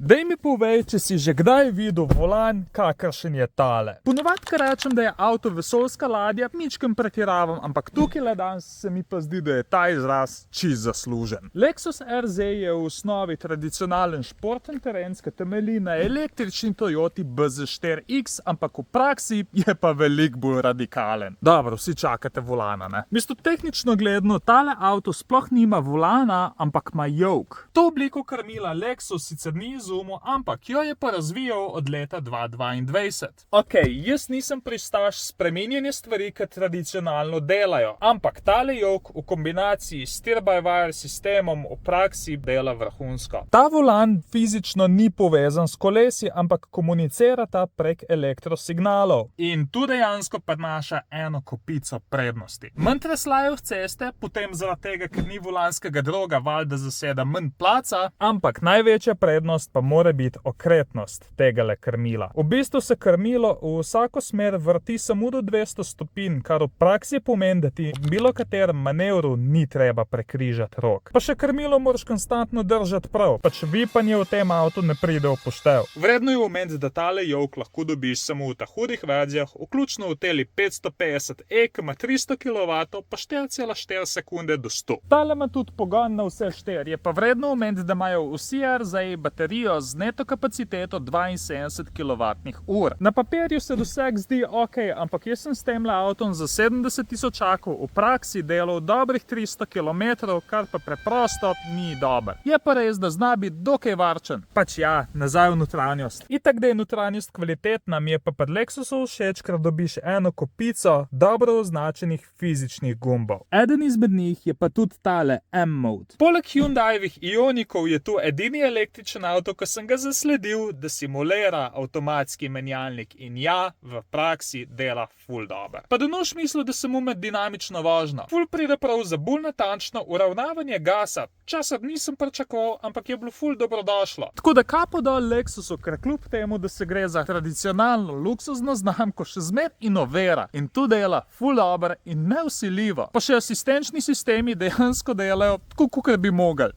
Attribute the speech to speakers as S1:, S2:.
S1: Daj mi povej, če si že kdaj videl volan, kakršen je tale. Ponovadi, ko rečem, da je avto vesoljska ladja, mičkem pretiravam, ampak tukaj le danes se mi pa zdi, da je ta izraz čisto zaslužen. Lexus RZ je v osnovi tradicionalen športen teren, ki temelji na električni Toyoti BZ4X, ampak v praksi je pa veliko bolj radikalen. Dobro, vsi čakate volana, ne? V bistvu tehnično gledano, tale avto sploh nima volana, ampak ima yoke. To obliko krmila Lexus sicer ni izumil, ampak jo je pa razvijal od leta 2022. Ok, jaz nisem pristaš spreminjanja stvari, ki tradicionalno delajo, ampak tale yoke v kombinaciji s steer-by-wire sistemom v praksi dela vrhunsko. Ta volan fizično ni povezan s kolesi, ampak komunicirata prek elektrosignalov. In tu dejansko prinaša eno kopico prednosti. Manj treslajo v ceste, potem zaradi tega, ker ni volanskega droga, valjda zaseda manj placa, ampak največja prednost pa mora biti okretnost tegale krmila. V bistvu se krmilo v vsako smer vrti samo do 200 stopinj, kar v praksi pomeni, da ti v bilo katerem manevru ni treba prekrižati rok. Pa še krmilo moraš konstantno držati prav, pač vipanje v tem avtu ne pride v poštev. Vredno je omeniti, da tale yoke lahko dobiš samo v teh hudih verzijah, vključno v teli 550e, ki ima 300 kW, pa 4,4 sekunde do 100. Tale ima tudi pogon na vse štiri, je pa vredno omeniti, da imajo vsi RZ baterijo z neto kapaciteto 72 kWh. Na papirju se doseg zdi ok, ampak jaz sem s temle avtom za 70 tisočakov v praksi delal dobrih 300 km, kar pa preprosto ni dober. Je pa res, da zna biti dokaj varčen. Pač ja, nazaj v notranjost. Itak, da je notranjost kvalitetna, mi je pa pri Lexusu všeč, ker dobiš eno kopico dobro označenih fizičnih gumbov. Eden izmed njih je pa tudi tale M-Mode. Poleg Hyundaievih Ionikov je tu edini električen avto, ko sem ga zasledil, da simulira avtomatski menjalnik in ja, v praksi dela ful dober. Pa da noš mislil, da sem med dinamično vožnjo. Ful pride prav za bolj natančno uravnavanje gasa. Časar nisem pričakoval, ampak je bilo ful dobrodošlo. Tako da kapo dol Lexusu, ker kljub temu, da se gre za tradicionalno luksuzno znamko, še zmer inovira in tu dela ful dober in nevsiljivo. Pa še asistenčni sistemi dejansko delajo tako, kakor bi mogli.